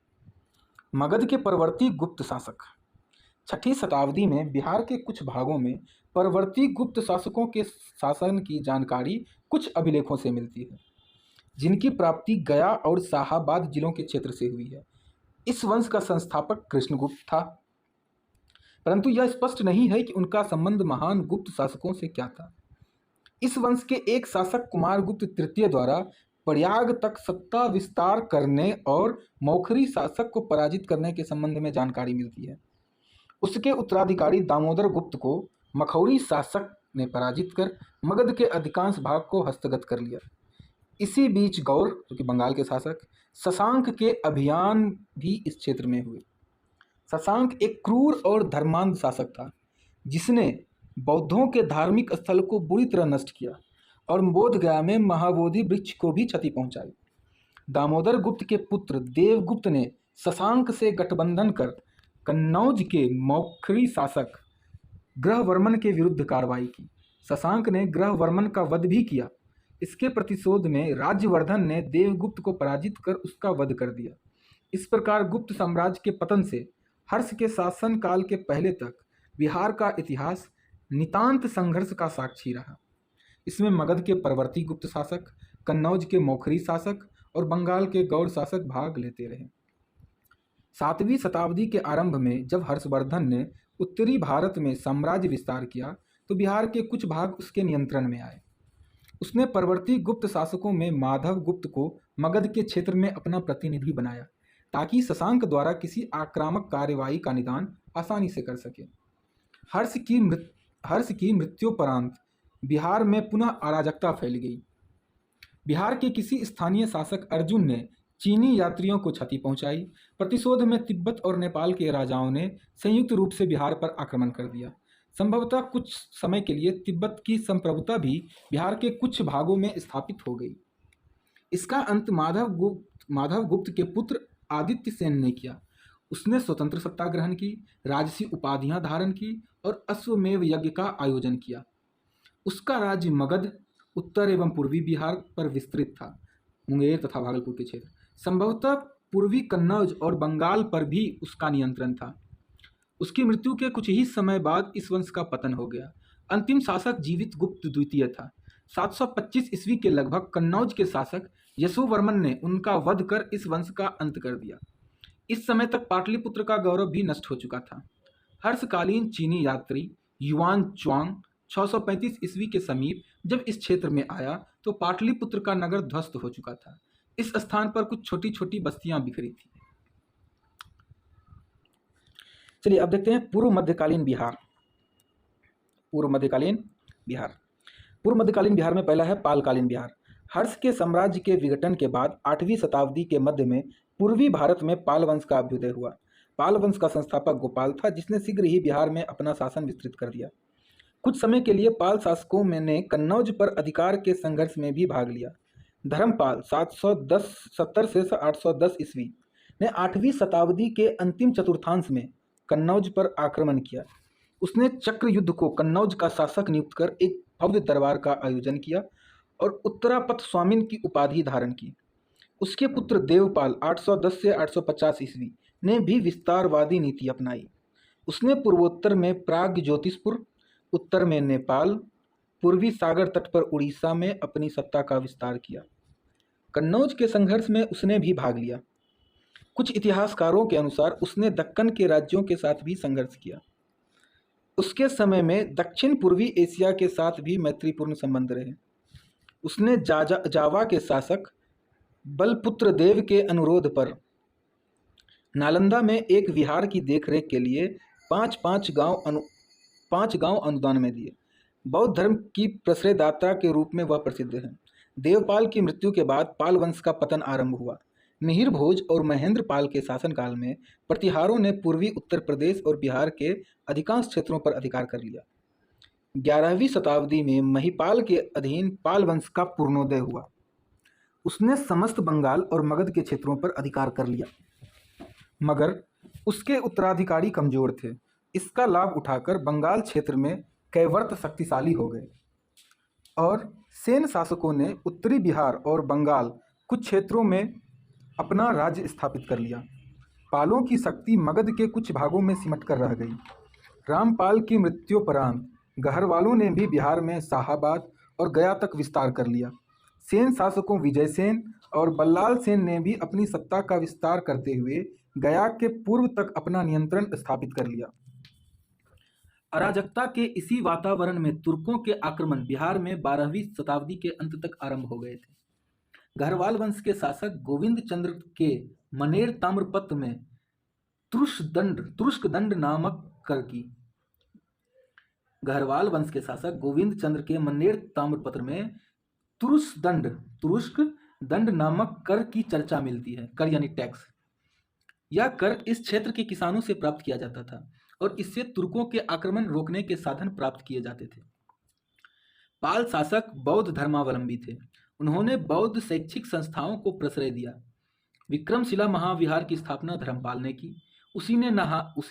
मगध के परवर्ती गुप्त शासक। 6ठी शताब्दी में बिहार के कुछ भागों में परवर्ती गुप्त शासकों के शासन की जानकारी कुछ अभिलेखों से मिलती है, जिनकी प्राप्ति गया और शाहाबाद जिलों के क्षेत्र से हुई है। इस वंश का संस्थापक कृष्णगुप्त था, परंतु यह स्पष्ट नहीं है कि उनका संबंध महान गुप्त शासकों से क्या था। इस वंश के एक शासक कुमारगुप्त तृतीय द्वारा प्रयाग तक सत्ता विस्तार करने और मौखरी शासक को पराजित करने के संबंध में जानकारी मिलती है। उसके उत्तराधिकारी दामोदर गुप्त को मखौरी शासक ने पराजित कर मगध के अधिकांश भाग को हस्तगत कर लिया। इसी बीच गौर, जो कि बंगाल के शासक, शशांक के अभियान भी इस क्षेत्र में हुए। शशांक एक क्रूर और धर्मांध शासक था, जिसने बौद्धों के धार्मिक स्थल को बुरी तरह नष्ट किया और बोधगया में महाबोधि वृक्ष को भी क्षति पहुंचाई। दामोदर गुप्त के पुत्र देवगुप्त ने शशांक से गठबंधन कर कन्नौज के मौखरी शासक ग्रहवर्मन के विरुद्ध कार्रवाई की। शशांक ने ग्रहवर्मन का वध भी किया। इसके प्रतिशोध में राज्यवर्धन ने देवगुप्त को पराजित कर उसका वध कर दिया। इस प्रकार गुप्त साम्राज्य के पतन से हर्ष के शासन काल के पहले तक बिहार का इतिहास नितांत संघर्ष का साक्षी रहा। इसमें मगध के परवर्ती गुप्त शासक, कन्नौज के मौखरी शासक और बंगाल के गौड़ शासक भाग लेते रहे। 7वीं शताब्दी के आरंभ में जब हर्षवर्धन ने उत्तरी भारत में साम्राज्य विस्तार किया तो बिहार के कुछ भाग उसके नियंत्रण में आए। उसने परवर्ती गुप्त शासकों में माधव गुप्त को मगध के क्षेत्र में अपना प्रतिनिधि बनाया, ताकि शशांक द्वारा किसी आक्रामक कार्यवाही का निदान आसानी से कर सके। हर्ष की मृत्युपरांत बिहार में पुनः अराजकता फैल गई। बिहार के किसी स्थानीय शासक अर्जुन ने चीनी यात्रियों को क्षति पहुंचाई। प्रतिशोध में तिब्बत और नेपाल के राजाओं ने संयुक्त रूप से बिहार पर आक्रमण कर दिया। संभवतः कुछ समय के लिए तिब्बत की संप्रभुता भी बिहार के कुछ भागों में स्थापित हो गई। इसका अंत माधव गुप्त के पुत्र आदित्य सेन ने किया। उसने स्वतंत्र सत्ता ग्रहण की, राजसी उपाधियां धारण की और अश्वमेव यज्ञ का आयोजन किया। उसका राज्य मगध, उत्तर एवं पूर्वी बिहार पर विस्तृत था। मुंगेर तथा भागलपुर के क्षेत्र, संभवतः पूर्वी कन्नौज और बंगाल पर भी उसका नियंत्रण था। उसकी मृत्यु के कुछ ही समय बाद इस वंश का पतन हो गया। अंतिम शासक जीवित गुप्त द्वितीय था। 725 ईस्वी के लगभग कन्नौज के शासक यशोवर्मन ने उनका वध कर इस वंश का अंत कर दिया। इस समय तक पाटलिपुत्र का गौरव भी नष्ट हो चुका था। हर्षकालीन चीनी यात्री युआन च्वांग 635 ईस्वी के समीप जब इस क्षेत्र में आया तो पाटलिपुत्र का नगर ध्वस्त हो चुका था। इस स्थान पर कुछ छोटी छोटी बस्तियां बिखरी थी। चलिए अब देखते हैं पूर्व मध्यकालीन बिहार। पूर्व मध्यकालीन बिहार में पहला है पालकालीन बिहार। हर्ष के साम्राज्य के विघटन के बाद 8वीं शताब्दी के मध्य में पूर्वी भारत में पाल वंश का अभ्युदय हुआ। पाल वंश का संस्थापक गोपाल था, जिसने शीघ्र ही बिहार में अपना शासन विस्तृत कर दिया। कुछ समय के लिए पाल शासकों ने कन्नौज पर अधिकार के संघर्ष में भी भाग लिया। धर्मपाल 770 से 810 ईस्वी ने 8वीं शताब्दी के अंतिम चतुर्थांश में कन्नौज पर आक्रमण किया। उसने चक्र युद्ध को कन्नौज का शासक नियुक्त कर एक भव्य दरबार का आयोजन किया और उत्तरापथ स्वामिन की उपाधि धारण की। उसके पुत्र देवपाल 810 से 850 ईस्वी ने भी विस्तारवादी नीति अपनाई। उसने पूर्वोत्तर में प्राग ज्योतिषपुर, उत्तर में नेपाल, पूर्वी सागर तट पर उड़ीसा में अपनी सत्ता का विस्तार किया। कन्नौज के संघर्ष में उसने भी भाग लिया। कुछ इतिहासकारों के अनुसार उसने दक्कन के राज्यों के साथ भी संघर्ष किया। उसके समय में दक्षिण पूर्वी एशिया के साथ भी मैत्रीपूर्ण संबंध रहे। उसने जावा के शासक बलपुत्र देव के अनुरोध पर नालंदा में एक विहार की देखरेख के लिए पांच गांव अनुदान में दिए। बौद्ध धर्म की प्रश्रयदाता के रूप में वह प्रसिद्ध है। देवपाल की मृत्यु के बाद पाल वंश का पतन आरंभ हुआ। मिहिर भोज और महेंद्र पाल के शासनकाल में प्रतिहारों ने पूर्वी उत्तर प्रदेश और बिहार के अधिकांश क्षेत्रों पर अधिकार कर लिया। 11वीं शताब्दी में महिपाल के अधीन पाल वंश का पूर्णोदय हुआ। उसने समस्त बंगाल और मगध के क्षेत्रों पर अधिकार कर लिया, मगर उसके उत्तराधिकारी कमजोर थे। इसका लाभ उठाकर बंगाल क्षेत्र में कैवर्त शक्तिशाली हो गए और सेन शासकों ने उत्तरी बिहार और बंगाल कुछ क्षेत्रों में अपना राज्य स्थापित कर लिया। पालों की शक्ति मगध के कुछ भागों में सिमट कर रह गई। रामपाल की मृत्युपरांत गहरवालों ने भी बिहार में शाहाबाद और गया तक विस्तार कर लिया। सेन शासकों विजयसेन और बल्लाल सेन ने भी अपनी सत्ता का विस्तार करते हुए गया के पूर्व तक अपना नियंत्रण स्थापित कर लिया। अराजकता के इसी वातावरण में तुर्कों के आक्रमण बिहार में 12वीं शताब्दी के अंत तक आरंभ हो गए थे। गढ़वाल वंश के शासक गोविंद चंद्र के मनेर ताम्रपत्र में तुरुष्कदंड नामक कर की गढ़वाल वंश के शासक गोविंद चंद्र के मनेर ताम्रपत्र में तुरुष्क दंड नामक कर की चर्चा मिलती है। कर यानी टैक्स। यह कर इस क्षेत्र के किसानों से प्राप्त किया जाता था और इससे तुर्कों के आक्रमण रोकने के साधन प्राप्त किए जाते थे। पाल शासक बौद्ध धर्मावलंबी थे। उन्होंने बौद्ध शैक्षिक संस्थाओं को प्रश्रय दिया। विक्रमशिला महाविहार की स्थापना धर्मपाल ने की। उसी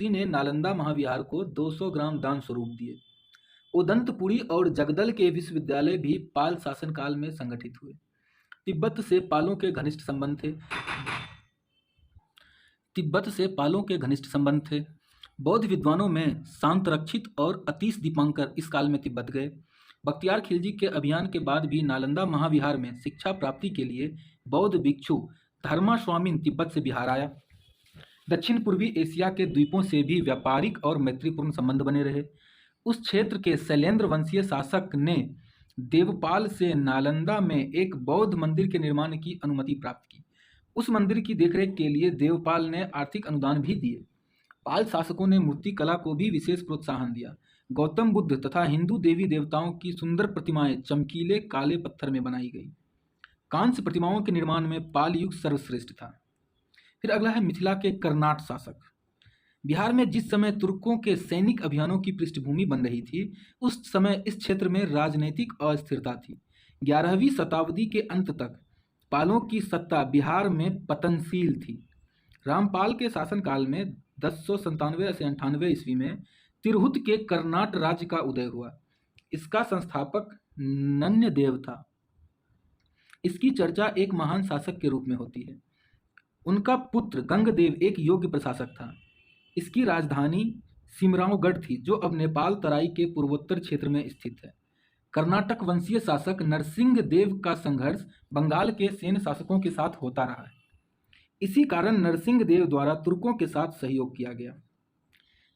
ने नालंदा महाविहार को 200 ग्राम दान स्वरूप दिए। उदंतपुरी और जगदल के विश्वविद्यालय भी पाल शासनकाल में संगठित हुए। तिब्बत से पालों के घनिष्ठ संबंध थे। बौद्ध विद्वानों में शांतरक्षित और अतीश दीपांकर इस काल में तिब्बत गए। बख्तियार खिलजी के अभियान के बाद भी नालंदा महाविहार में शिक्षा प्राप्ति के लिए बौद्ध भिक्षु धर्मास्वामिन तिब्बत से बिहार आया। दक्षिण पूर्वी एशिया के द्वीपों से भी व्यापारिक और मैत्रीपूर्ण संबंध बने रहे। उस क्षेत्र के शैलेंद्र वंशीय शासक ने देवपाल से नालंदा में एक बौद्ध मंदिर के निर्माण की अनुमति प्राप्त की। उस मंदिर की देखरेख के लिए देवपाल ने आर्थिक अनुदान भी दिए। पाल शासकों ने मूर्ति कला को भी विशेष प्रोत्साहन दिया। गौतम बुद्ध तथा हिंदू देवी देवताओं की सुंदर प्रतिमाएं चमकीले काले पत्थर में बनाई गई। कांस्य प्रतिमाओं के निर्माण में पाल युग सर्वश्रेष्ठ था। फिर अगला है मिथिला के कर्नाट शासक। बिहार में जिस समय तुर्कों के सैनिक अभियानों की पृष्ठभूमि बन रही थी, उस समय इस क्षेत्र में राजनीतिक अस्थिरता थी। 11वीं शताब्दी के अंत तक पालों की सत्ता बिहार में पतनशील थी। रामपाल के शासनकाल में 1097 से 98 ईस्वी में तिरहुत के कर्नाट राज्य का उदय हुआ। इसका संस्थापक नन्यदेव था। इसकी चर्चा एक महान शासक के रूप में होती है। उनका पुत्र गंगदेव एक योग्य प्रशासक था। इसकी राजधानी सिमरावगढ़ थी, जो अब नेपाल तराई के पूर्वोत्तर क्षेत्र में स्थित है। कर्नाटक वंशीय शासक नरसिंह देव का संघर्ष बंगाल के सेन शासकों के साथ होता रहा है। इसी कारण नरसिंह देव द्वारा तुर्कों के साथ सहयोग किया गया।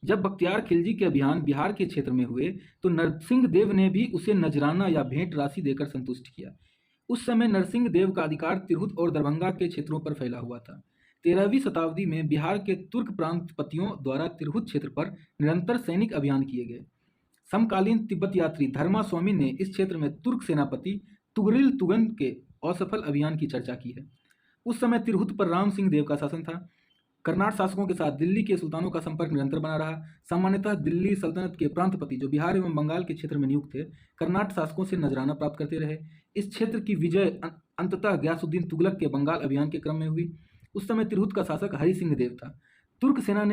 जब बख्तियार खिलजी के अभियान बिहार के क्षेत्र में हुए तो नरसिंह देव ने भी उसे नजराना या भेंट राशि देकर संतुष्ट किया। उस समय नरसिंह देव का अधिकार तिरहुत और दरभंगा के क्षेत्रों पर फैला हुआ था। 13वीं शताब्दी में बिहार के तुर्क प्रांतपतियों द्वारा तिरहुत क्षेत्र पर निरंतर सैनिक अभियान किए गए। समकालीन तिब्बत यात्री धर्मास्वामी ने इस क्षेत्र में तुर्क सेनापति तुगरिल तुगन के असफल अभियान की चर्चा की है। उस समय तिरहुत पर राम सिंह देव का शासन था। कर्नाट शासकों के साथ दिल्ली के सुल्तानों का संपर्क निरंतर बना रहा। सामान्यतः दिल्ली सल्तनत के प्रांतपति जो बिहार एवं बंगाल के क्षेत्र में नियुक्त थे, कर्नाट शासकों से नजराना प्राप्त करते रहे। इस क्षेत्र की विजय अंततः गयासुद्दीन तुगलक के बंगाल अभियान के क्रम में हुई। उस समय तिरहुत का शासक हरि सिंह देव था। तुर्क सेना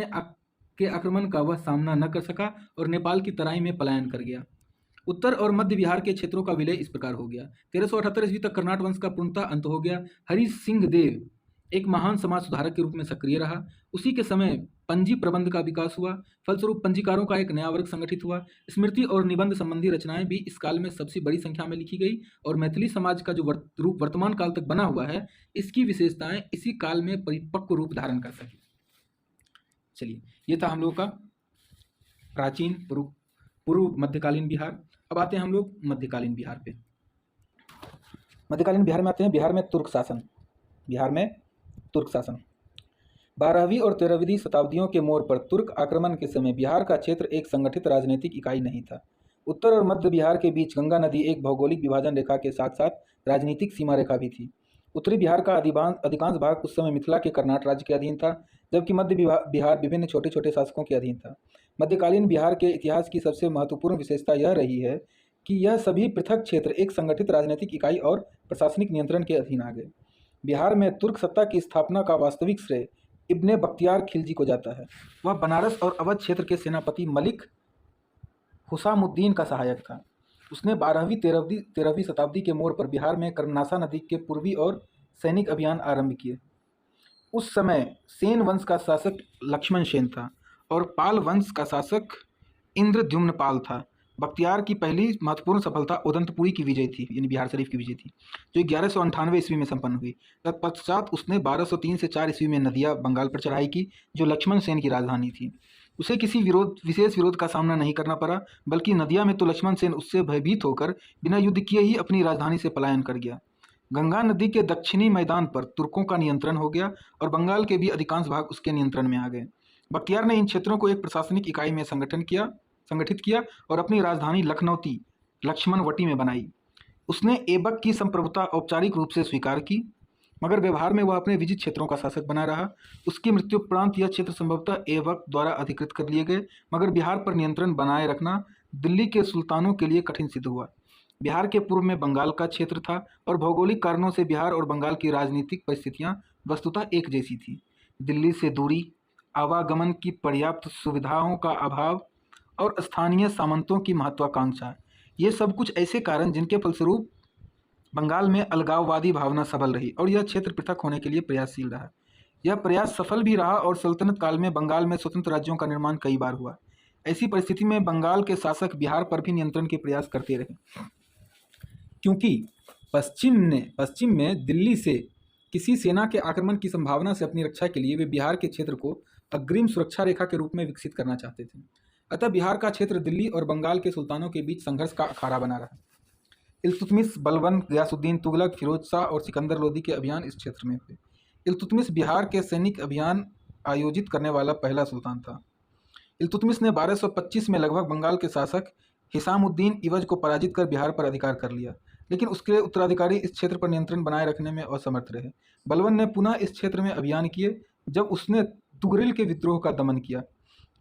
के आक्रमण का वह सामना न कर सका और नेपाल की तराई में पलायन कर गया। उत्तर और मध्य बिहार के क्षेत्रों का विलय इस प्रकार हो गया। 1378 ईस्वी तक कर्नाट वंश का पूर्णतः अंत हो गया। हरि सिंह देव एक महान समाज सुधारक के रूप में सक्रिय रहा। उसी के समय पंजी प्रबंध का विकास हुआ। फलस्वरूप पंजीकारों का एक नया वर्ग संगठित हुआ। स्मृति और निबंध संबंधी रचनाएं भी इस काल में सबसे बड़ी संख्या में लिखी गई और मैथिली समाज का जो रूप वर्तमान काल तक बना हुआ है, इसकी विशेषताएं इसी काल में परिपक्व रूप धारण कर सकी। चलिए, ये था हम लोगों का प्राचीन पूर्व मध्यकालीन बिहार। अब आते हैं हम लोग मध्यकालीन बिहार पे। मध्यकालीन बिहार में आते हैं। बिहार में तुर्क शासन 12वीं और 13वीं शताब्दियों के मोड़ पर तुर्क आक्रमण के समय बिहार का क्षेत्र एक संगठित राजनीतिक इकाई नहीं था। उत्तर और मध्य बिहार के बीच गंगा नदी एक भौगोलिक विभाजन रेखा के साथ साथ राजनीतिक सीमा रेखा भी थी। उत्तरी बिहार का अधिकांश भाग उस समय मिथिला के कर्नाट राज्य के अधीन था, जबकि मध्य बिहार विभिन्न छोटे छोटे शासकों के अधीन था। मध्यकालीन बिहार के इतिहास की सबसे महत्वपूर्ण विशेषता यह रही है कि यह सभी पृथक क्षेत्र एक संगठित राजनीतिक इकाई और प्रशासनिक नियंत्रण के अधीन आ गए। बिहार में तुर्क सत्ता की स्थापना का वास्तविक श्रेय इब्ने बख्तियार खिलजी को जाता है। वह बनारस और अवध क्षेत्र के सेनापति मलिक हुसामुद्दीन का सहायक था। उसने 12वीं 13वीं शताब्दी के मोड़ पर बिहार में कर्मनासा नदी के पूर्वी और सैनिक अभियान आरंभ किए। उस समय सेन वंश का शासक लक्ष्मण सेन था और पाल वंश का शासक इंद्रद्युम्न पाल था। बख्तियार की पहली महत्वपूर्ण सफलता उदंतपुरी की विजय थी, यानी बिहार शरीफ की विजय थी, जो 1198 ईस्वी में संपन्न हुई। तत्पश्चात उसने 1203 से 4 ईस्वी में नदिया बंगाल पर चढ़ाई की, जो लक्ष्मण सेन की राजधानी थी। उसे किसी विशेष विरोध का सामना नहीं करना पड़ा, बल्कि नदिया में तो लक्ष्मण सेन उससे भयभीत होकर बिना युद्ध किए ही अपनी राजधानी से पलायन कर गया। गंगा नदी के दक्षिणी मैदान पर तुर्कों का नियंत्रण हो गया और बंगाल के भी अधिकांश भाग उसके नियंत्रण में आ गए। बख्तियार ने इन क्षेत्रों को एक प्रशासनिक इकाई में संगठित किया और अपनी राजधानी लखनौती लक्ष्मणवटी में बनाई। उसने ऐबक की संप्रभुता औपचारिक रूप से स्वीकार की, मगर व्यवहार में वह अपने विजित क्षेत्रों का शासक बना रहा। उसकी मृत्युपरांत यह क्षेत्र संभवतः ऐबक द्वारा अधिकृत कर लिए गए, मगर बिहार पर नियंत्रण बनाए रखना दिल्ली के सुल्तानों के लिए कठिन सिद्ध हुआ। बिहार के पूर्व में बंगाल का क्षेत्र था और भौगोलिक कारणों से बिहार और बंगाल की राजनीतिक परिस्थितियां वस्तुतः एक जैसी थी। दिल्ली से दूरी, आवागमन की पर्याप्त सुविधाओं का अभाव और स्थानीय सामंतों की महत्वाकांक्षा, ये सब कुछ ऐसे कारण जिनके फलस्वरूप बंगाल में अलगाववादी भावना सबल रही और यह क्षेत्र पृथक होने के लिए प्रयासशील रहा। यह प्रयास सफल भी रहा और सल्तनत काल में बंगाल में स्वतंत्र राज्यों का निर्माण कई बार हुआ। ऐसी परिस्थिति में बंगाल के शासक बिहार पर भी नियंत्रण के प्रयास करते रहे, क्योंकि पश्चिम में दिल्ली से किसी सेना के आक्रमण की संभावना से अपनी रक्षा के लिए वे बिहार के क्षेत्र को अग्रिम सुरक्षा रेखा के रूप में विकसित करना चाहते थे। अतः बिहार का क्षेत्र दिल्ली और बंगाल के सुल्तानों के बीच संघर्ष का अखाड़ा बना रहा। इल्तुतमिश, बलबन, गयासुद्दीन तुगलक, फिरोज शाह और सिकंदर लोदी के अभियान इस क्षेत्र में हुए। इल्तुतमिश बिहार के सैनिक अभियान आयोजित करने वाला पहला सुल्तान था। इल्तुतमिश ने 1225 में लगभग बंगाल के शासक हिसामुद्दीन इवज को पराजित कर बिहार पर अधिकार कर लिया, लेकिन उसके उत्तराधिकारी इस क्षेत्र पर नियंत्रण बनाए रखने में असमर्थ रहे। बलबन ने पुनः इस क्षेत्र में अभियान किए जब उसने तुगरिल के विद्रोह का दमन किया।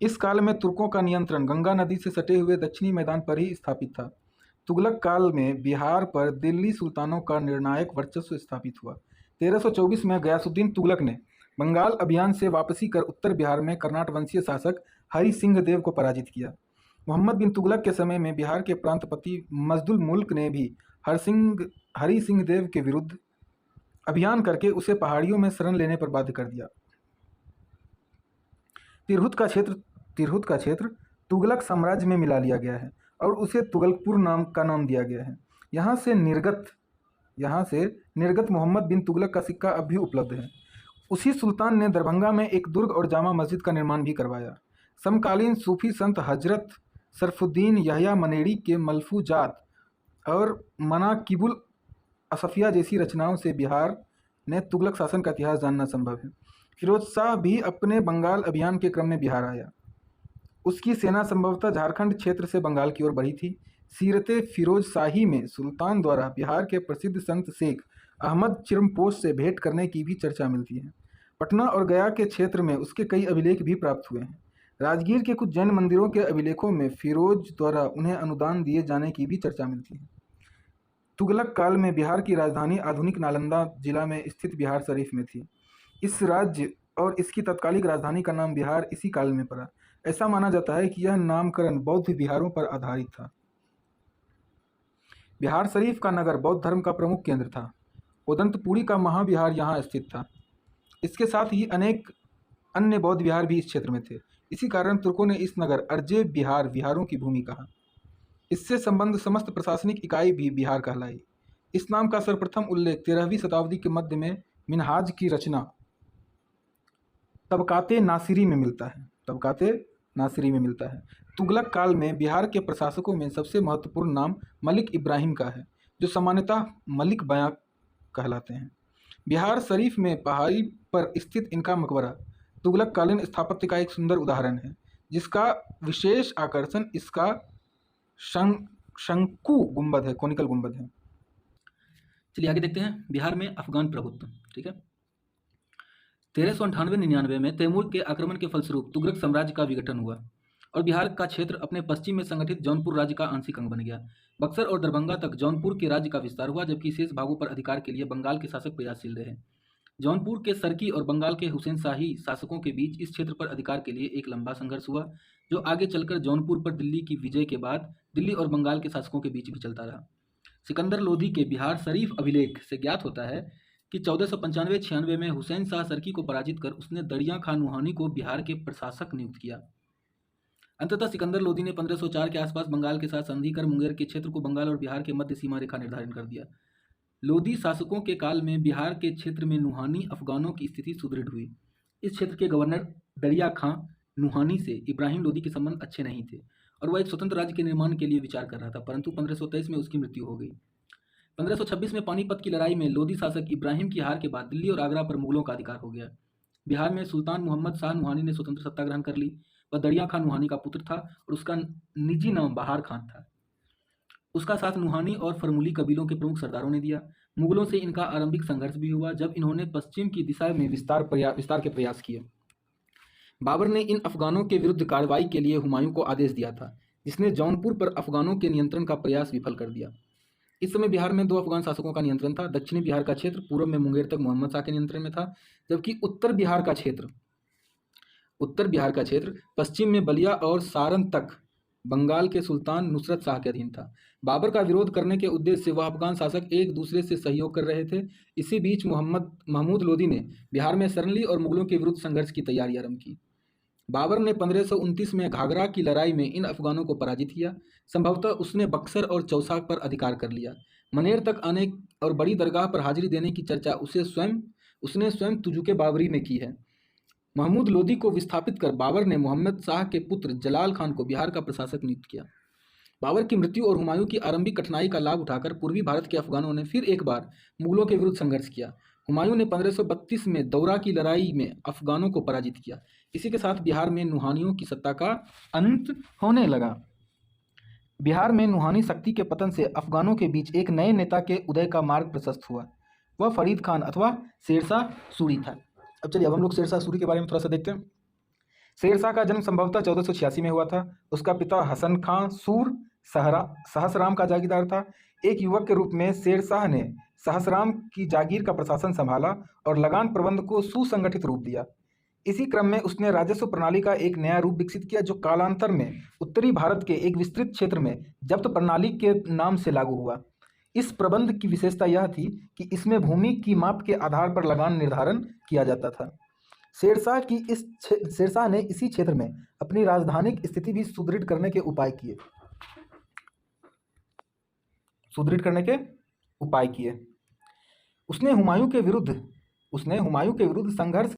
इस काल में तुर्कों का नियंत्रण गंगा नदी से सटे हुए दक्षिणी मैदान पर ही स्थापित था। तुगलक काल में बिहार पर दिल्ली सुल्तानों का निर्णायक वर्चस्व स्थापित हुआ। 1324 में गयासुद्दीन तुगलक ने बंगाल अभियान से वापसी कर उत्तर बिहार में कर्नाट वंशीय शासक हरि सिंह देव को पराजित किया। मोहम्मद बिन तुगलक के समय में बिहार के प्रांतपति मजदुल मुल्क ने भी हरि सिंह देव के विरुद्ध अभियान करके उसे पहाड़ियों में शरण लेने पर बाध्य कर दिया। तिरहुत का क्षेत्र तुगलक साम्राज्य में मिला लिया गया है और उसे तुगलकपुर नाम दिया गया है। यहाँ से निर्गत मोहम्मद बिन तुगलक का सिक्का अब भी उपलब्ध है। उसी सुल्तान ने दरभंगा में एक दुर्ग और जामा मस्जिद का निर्माण भी करवाया। समकालीन सूफी संत हजरत सरफुद्दीन यहया मनेरी के मलफूजात और मनाकिबुल असफिया जैसी रचनाओं से बिहार ने तुगलक शासन का इतिहास जानना संभव है। फिरोज शाह भी अपने बंगाल अभियान के क्रम में बिहार आया। उसकी सेना संभवतः झारखंड क्षेत्र से बंगाल की ओर बढ़ी थी। सीरते फिरोज शाही में सुल्तान द्वारा बिहार के प्रसिद्ध संत शेख अहमद चिरमपोश से भेंट करने की भी चर्चा मिलती है। पटना और गया के क्षेत्र में उसके कई अभिलेख भी प्राप्त हुए हैं। राजगीर के कुछ जैन मंदिरों के अभिलेखों में फिरोज द्वारा उन्हें अनुदान दिए जाने की भी चर्चा मिलती है। तुगलक काल में बिहार की राजधानी आधुनिक नालंदा जिला में स्थित बिहार शरीफ में थी। इस राज्य और इसकी तत्कालिक राजधानी का नाम बिहार इसी काल में पड़ा। ऐसा माना जाता है कि यह नामकरण बौद्ध बिहारों पर आधारित था। बिहार शरीफ का नगर बौद्ध धर्म का प्रमुख केंद्र था। उदंतपुरी का महाविहार यहाँ स्थित था। इसके साथ ही अनेक अन्य बौद्ध विहार भी इस क्षेत्र में थे। इसी कारण तुर्कों ने इस नगर अर्जे बिहार विहारों की भूमि कहा। इससे संबंध समस्त प्रशासनिक इकाई भी बिहार कहलाई। इस नाम का सर्वप्रथम उल्लेख 13वीं शताब्दी के मध्य में मिनहाज की रचना तबकाते नासिरी में मिलता है। तुगलक काल में बिहार के प्रशासकों में सबसे महत्वपूर्ण नाम मलिक इब्राहिम का है, जो सामान्यतः मलिक बयां कहलाते हैं। बिहार शरीफ में पहाड़ी पर स्थित इनका मकबरा तुगलक कालीन स्थापत्य का एक सुंदर उदाहरण है, जिसका विशेष आकर्षण इसका शंकु गुंबद है, कोनिकल गुंबद है। चलिए आगे देखते हैं। बिहार में अफगान प्रभुत्व। ठीक है, 1398-99 में तैमूर के आक्रमण के फलस्वरूप तुगलक साम्राज्य का विघटन हुआ और बिहार का क्षेत्र अपने पश्चिम में संगठित जौनपुर राज्य का आंशिक अंग बन गया। बक्सर और दरभंगा तक जौनपुर के राज्य का विस्तार हुआ, जबकि शेष भागों पर अधिकार के लिए बंगाल के शासक प्रयासशील रहे। जौनपुर के सरकी और बंगाल के हुसैन शाही शासकों के बीच इस क्षेत्र पर अधिकार के लिए एक लंबा संघर्ष हुआ, जो आगे चलकर जौनपुर पर दिल्ली की विजय के बाद दिल्ली और बंगाल के शासकों के बीच भी चलता रहा। सिकंदर लोधी के बिहार शरीफ अभिलेख से ज्ञात होता है कि 1495-96 में हुसैन शाह सरकी को पराजित कर उसने दरिया खां नुहानी को बिहार के प्रशासक नियुक्त किया। अंततः सिकंदर लोधी ने 1504 के आसपास बंगाल के साथ संधि कर मुंगेर के क्षेत्र को बंगाल और बिहार के मध्य सीमा रेखा निर्धारित कर दिया। लोधी शासकों के काल में बिहार के क्षेत्र में नुहानी अफगानों की स्थिति सुदृढ़ हुई। इस क्षेत्र के गवर्नर दरिया खां नुहानी से इब्राहिम लोधी के संबंध अच्छे नहीं थे और वह एक स्वतंत्र राज्य के निर्माण के लिए विचार कर रहा था, परंतु 1523 में उसकी मृत्यु हो गई। 1526 में पानीपत की लड़ाई में लोधी शासक इब्राहिम की हार के बाद दिल्ली और आगरा पर मुगलों का अधिकार हो गया। बिहार में सुल्तान मोहम्मद शाह नुहानी ने स्वतंत्र सत्ता ग्रहण कर ली। वह दरिया खां नुहानी का पुत्र था और उसका निजी नाम बहार खान था। उसका साथ नुहानी और फरमुली कबीलों के प्रमुख सरदारों ने दिया। मुगलों से इनका आरंभिक संघर्ष भी हुआ जब इन्होंने पश्चिम की दिशा में विस्तार के प्रयास किए। बाबर ने इन अफगानों के विरुद्ध कार्रवाई के लिए हुमायूं को आदेश दिया था, जिसने जौनपुर पर अफगानों के नियंत्रण का प्रयास विफल कर दिया। इस समय बिहार में 2 अफगान शासकों का नियंत्रण था। दक्षिणी बिहार का क्षेत्र पूर्व में मुंगेर तक मोहम्मद शाह के नियंत्रण में था, जबकि उत्तर बिहार का क्षेत्र पश्चिम में बलिया और सारण तक बंगाल के सुल्तान नुसरत शाह के अधीन था। बाबर का विरोध करने के उद्देश्य से वह अफगान शासक एक दूसरे से सहयोग कर रहे थे। इसी बीच महमूद लोदी ने बिहार में सरली और मुगलों के विरुद्ध संघर्ष की तैयारी आरंभ की। बाबर ने 1529 में घाघरा की लड़ाई में इन अफगानों को पराजित किया। संभवतः उसने बक्सर और चौसाक पर अधिकार कर लिया। मनेर तक आने और बड़ी दरगाह पर हाजिरी देने की चर्चा उसने स्वयं तुजुके बाबरी में की है। महमूद लोदी को विस्थापित कर बाबर ने मोहम्मद शाह के पुत्र जलाल खान को बिहार का प्रशासक नियुक्त किया। बाबर की मृत्यु और हुमायूं की आरंभिक कठिनाई का लाभ उठाकर पूर्वी भारत के अफगानों ने फिर एक बार मुगलों के विरुद्ध संघर्ष किया। हुमायूं ने 1532 में दौरा की लड़ाई में अफगानों को पराजित किया। इसी के साथ बिहार में नुहानियों की सत्ता का अंत होने लगा। बिहार में नुहानी शक्ति के पतन से अफगानों के बीच एक नए नेता के उदय का मार्ग प्रशस्त हुआ। वह फरीद खान अथवा शेरशाह सूरी था। अब चलिए, अब हम लोग शेरशाह सूरी के बारे में थोड़ा सा देखते हैं। शेरशाह का जन्म संभवतः 1486 में हुआ था। उसका पिता हसन खां सूर सहसराम का जागीरदार था। एक युवक के रूप में शेरशाह ने सहसराम की जागीर का प्रशासन संभाला और लगान प्रबंध को सुसंगठित रूप दिया। इसी क्रम में उसने राजस्व प्रणाली का एक नया रूप विकसित किया, जो कालांतर में उत्तरी भारत के एक विस्तृत क्षेत्र में जब्त प्रणाली के नाम से लागू हुआ। इस प्रबंध की विशेषता यह थी कि इसमें भूमि की माप के आधार पर लगान निर्धारण किया जाता था। शेरशाह ने इसी क्षेत्र में अपनी राजधानिक स्थिति भी सुदृढ़ करने के उपाय किए। उसने हुमायूं के विरुद्ध संघर्ष